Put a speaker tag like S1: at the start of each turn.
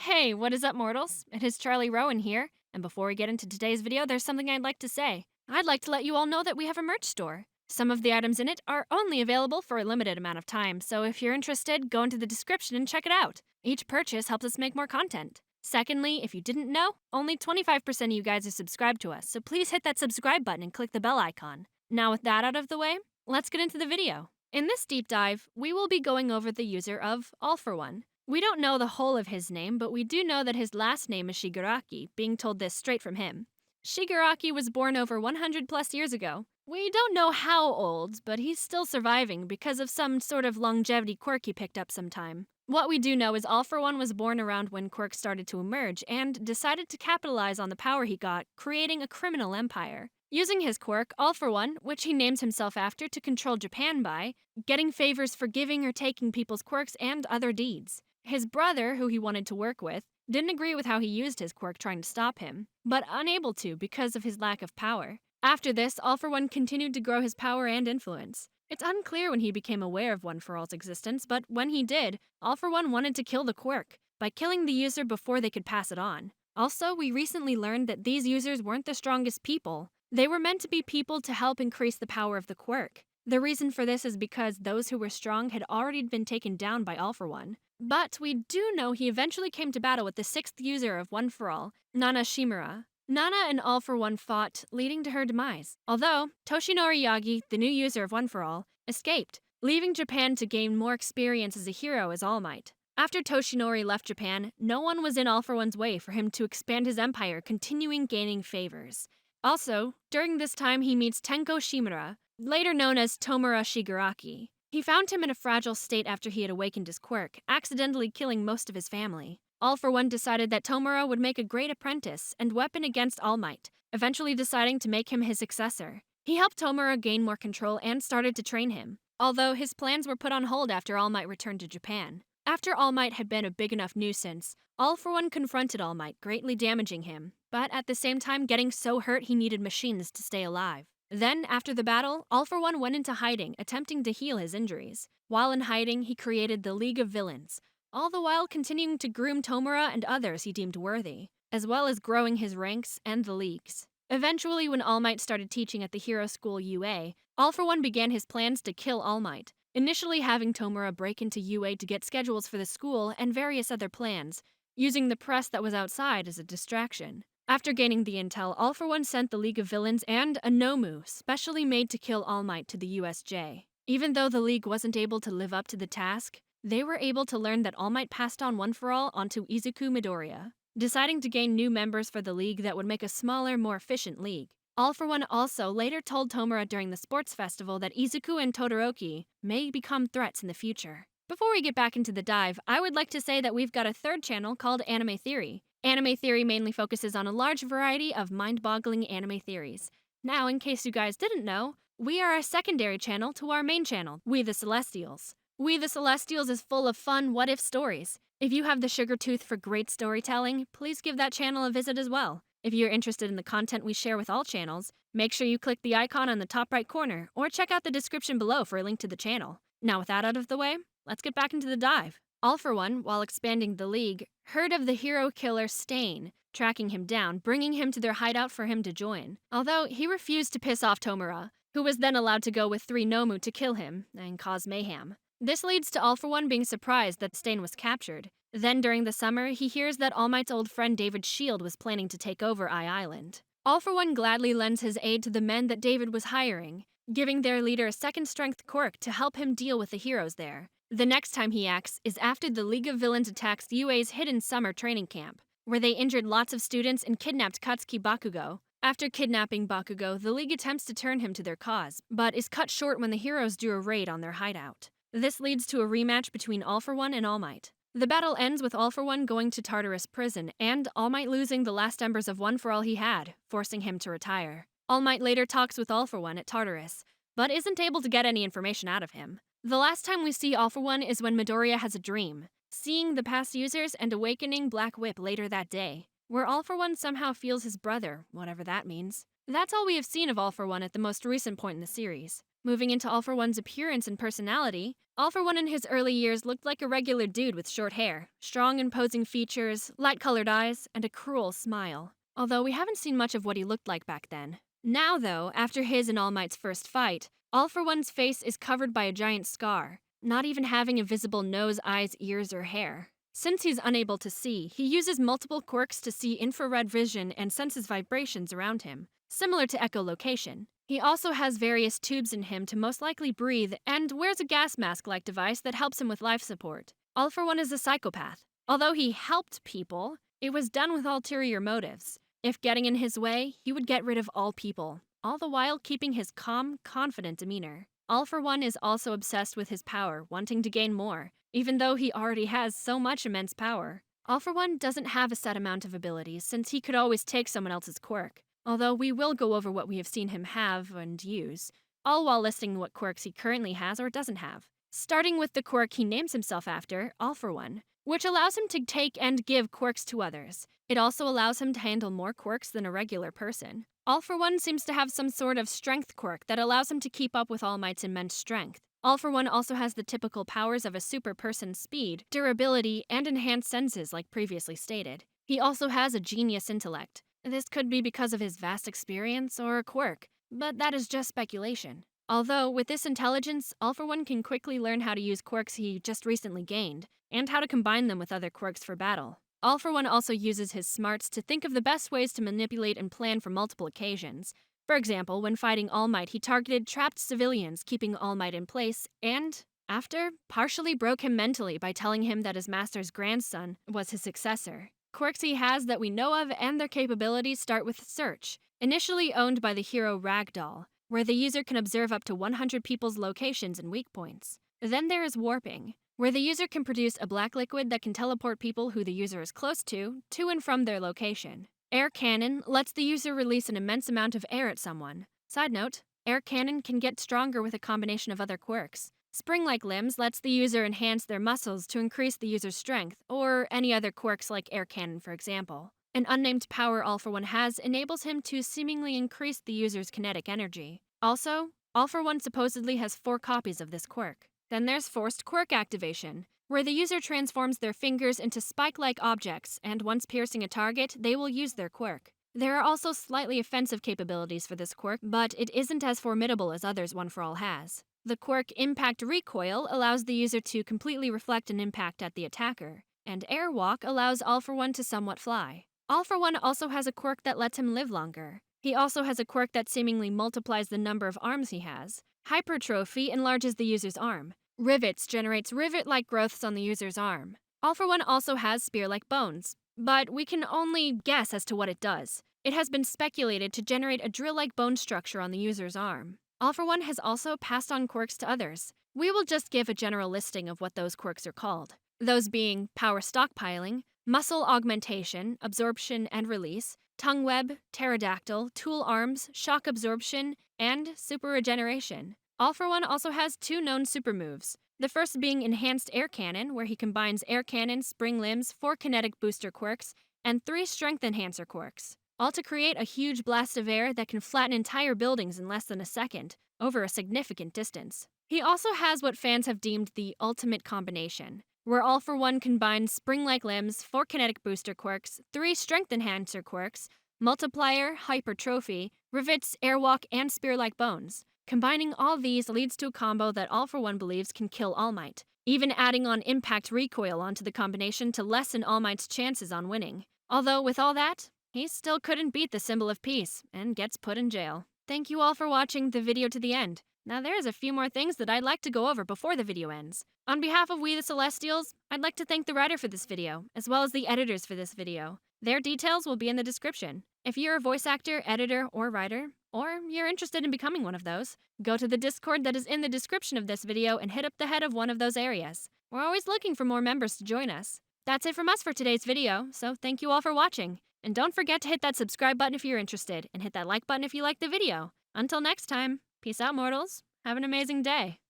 S1: Hey, what is up, mortals? It is Charlie Rowen here, and before we get into today's video, there's something I'd like to say. I'd like to let you all know that we have a merch store. Some of the items in it are only available for a limited amount of time, so if you're interested, go into the description and check it out. Each purchase helps us make more content. Secondly, if you didn't know, only 25% of you guys are subscribed to us, so please hit that subscribe button and click the bell icon. Now, with that out of the way, let's get into the video. In this deep dive, we will be going over the user of All for One. We don't know the whole of his name, but we do know that his last name is Shigaraki, being told this straight from him. Shigaraki was born over 100 plus years ago. We don't know how old, but he's still surviving because of some sort of longevity quirk he picked up sometime. What we do know is All for One was born around when quirks started to emerge and decided to capitalize on the power he got, creating a criminal empire. Using his quirk, All for One, which he names himself after to control Japan by, getting favors for giving or taking people's quirks and other deeds. His brother, who he wanted to work with, didn't agree with how he used his quirk trying to stop him, but unable to because of his lack of power. After this, All for One continued to grow his power and influence. It's unclear when he became aware of One for All's existence, but when he did, All for One wanted to kill the quirk by killing the user before they could pass it on. Also, we recently learned that these users weren't the strongest people. They were meant to be people to help increase the power of the quirk. The reason for this is because those who were strong had already been taken down by All for One. But we do know he eventually came to battle with the sixth user of One for All, Nana Shimura. Nana and All for One fought, leading to her demise. Although, Toshinori Yagi, the new user of One for All, escaped, leaving Japan to gain more experience as a hero as All Might. After Toshinori left Japan, no one was in All for One's way for him to expand his empire, continuing gaining favors. Also, during this time he meets Tenko Shimura, later known as Tomura Shigaraki. He found him in a fragile state after he had awakened his quirk, accidentally killing most of his family. All for One decided that Tomura would make a great apprentice and weapon against All Might, eventually deciding to make him his successor. He helped Tomura gain more control and started to train him, although his plans were put on hold after All Might returned to Japan. After All Might had been a big enough nuisance, All for One confronted All Might, greatly damaging him, but at the same time getting so hurt he needed machines to stay alive. Then, after the battle, All for One went into hiding, attempting to heal his injuries. While in hiding, he created the League of Villains, all the while continuing to groom Tomura and others he deemed worthy, as well as growing his ranks and the leagues. Eventually, when All Might started teaching at the Hero School UA, All for One began his plans to kill All Might, initially having Tomura break into UA to get schedules for the school and various other plans, using the press that was outside as a distraction. After gaining the intel, All for One sent the League of Villains and a Nomu, specially made to kill All Might, to the USJ. Even though the League wasn't able to live up to the task, they were able to learn that All Might passed on One for All onto Izuku Midoriya, deciding to gain new members for the League that would make a smaller, more efficient league. All for One also later told Tomura during the sports festival that Izuku and Todoroki may become threats in the future. Before we get back into the dive, I would like to say that we've got a third channel called Anime Theory. Anime Theory mainly focuses on a large variety of mind-boggling anime theories. Now, in case you guys didn't know, we are a secondary channel to our main channel, We the Celestials. We the Celestials is full of fun what-if stories. If you have the sugar tooth for great storytelling, please give that channel a visit as well. If you're interested in the content we share with all channels, make sure you click the icon on the top right corner or check out the description below for a link to the channel. Now with that out of the way, let's get back into the dive. All for One, while expanding the League, heard of the hero killer Stain, tracking him down, bringing him to their hideout for him to join. Although he refused to piss off Tomura, who was then allowed to go with 3 Nomu to kill him and cause mayhem. This leads to All for One being surprised that Stain was captured. Then during the summer, he hears that All Might's old friend David Shield was planning to take over Eye Island. All for One gladly lends his aid to the men that David was hiring, giving their leader a second strength quirk to help him deal with the heroes there. The next time he acts is after the League of Villains attacks UA's hidden summer training camp, where they injured lots of students and kidnapped Katsuki Bakugo. After kidnapping Bakugo, the League attempts to turn him to their cause, but is cut short when the heroes do a raid on their hideout. This leads to a rematch between All for One and All Might. The battle ends with All for One going to Tartarus prison, and All Might losing the last embers of One for All he had, forcing him to retire. All Might later talks with All for One at Tartarus, but isn't able to get any information out of him. The last time we see All for One is when Midoriya has a dream, seeing the past users and awakening Black Whip later that day, where All for One somehow feels his brother, whatever that means. That's all we have seen of All for One at the most recent point in the series. Moving into All For One's appearance and personality, All For One in his early years looked like a regular dude with short hair, strong imposing features, light-colored eyes, and a cruel smile. Although we haven't seen much of what he looked like back then. Now though, after his and All Might's first fight, All For One's face is covered by a giant scar, not even having a visible nose, eyes, ears, or hair. Since he's unable to see, he uses multiple quirks to see infrared vision and senses vibrations around him, similar to echolocation. He also has various tubes in him to most likely breathe and wears a gas mask-like device that helps him with life support. All For One is a psychopath. Although he helped people, it was done with ulterior motives. If getting in his way, he would get rid of all people, all the while keeping his calm, confident demeanor. All For One is also obsessed with his power, wanting to gain more, even though he already has so much immense power. All For One doesn't have a set amount of abilities, since he could always take someone else's quirk. Although we will go over what we have seen him have and use, all while listing what quirks he currently has or doesn't have. Starting with the quirk he names himself after, All For One, which allows him to take and give quirks to others. It also allows him to handle more quirks than a regular person. All For One seems to have some sort of strength quirk that allows him to keep up with All Might's immense strength. All For One also has the typical powers of a super person's speed, durability, and enhanced senses like previously stated. He also has a genius intellect. This could be because of his vast experience or a quirk, but that is just speculation. Although, with this intelligence, All For One can quickly learn how to use quirks he just recently gained, and how to combine them with other quirks for battle. All For One also uses his smarts to think of the best ways to manipulate and plan for multiple occasions. For example, when fighting All Might, he targeted trapped civilians, keeping All Might in place, and, after, partially broke him mentally by telling him that his master's grandson was his successor. Quirks he has that we know of and their capabilities start with Search, initially owned by the hero Ragdoll, where the user can observe up to 100 people's locations and weak points. Then there is Warping, where the user can produce a black liquid that can teleport people who the user is close to and from their location. Air Cannon lets the user release an immense amount of air at someone. Side note, Air Cannon can get stronger with a combination of other quirks. Spring-like limbs lets the user enhance their muscles to increase the user's strength, or any other quirks like Air Cannon, for example. An unnamed power All For One has enables him to seemingly increase the user's kinetic energy. Also, All For One supposedly has 4 copies of this quirk. Then there's Forced Quirk Activation, where the user transforms their fingers into spike-like objects, and once piercing a target, they will use their quirk. There are also slightly offensive capabilities for this quirk, but it isn't as formidable as others One For All has. The quirk Impact Recoil allows the user to completely reflect an impact at the attacker, and Airwalk allows All For One to somewhat fly. All For One also has a quirk that lets him live longer. He also has a quirk that seemingly multiplies the number of arms he has. Hypertrophy enlarges the user's arm. Rivets generates rivet-like growths on the user's arm. All For One also has spear-like bones, but we can only guess as to what it does. It has been speculated to generate a drill-like bone structure on the user's arm. All For One has also passed on quirks to others. We will just give a general listing of what those quirks are called. Those being Power Stockpiling, Muscle Augmentation, Absorption and Release, Tongue Web, Pterodactyl, Tool Arms, Shock Absorption, and Super Regeneration. All For One also has 2 known super moves. The first being Enhanced Air Cannon, where he combines Air Cannon, Spring Limbs, 4 Kinetic Booster quirks, and 3 Strength Enhancer quirks, all to create a huge blast of air that can flatten entire buildings in less than a second, over a significant distance. He also has what fans have deemed the ultimate combination, where All For One combines Spring-like Limbs, 4 Kinetic Booster quirks, 3 Strength Enhancer quirks, Multiplier, Hypertrophy, Rivets, Airwalk, and Spear-like Bones. Combining all these leads to a combo that All For One believes can kill All Might, even adding on Impact Recoil onto the combination to lessen All Might's chances on winning. Although with all that, he still couldn't beat the Symbol of Peace, and gets put in jail. Thank you all for watching the video to the end. Now there's a few more things that I'd like to go over before the video ends. On behalf of We the Celestials, I'd like to thank the writer for this video, as well as the editors for this video. Their details will be in the description. If you're a voice actor, editor, or writer, or you're interested in becoming one of those, go to the Discord that is in the description of this video and hit up the head of one of those areas. We're always looking for more members to join us. That's it from us for today's video, so thank you all for watching. And don't forget to hit that subscribe button if you're interested, and hit that like button if you liked the video. Until next time, peace out, mortals. Have an amazing day.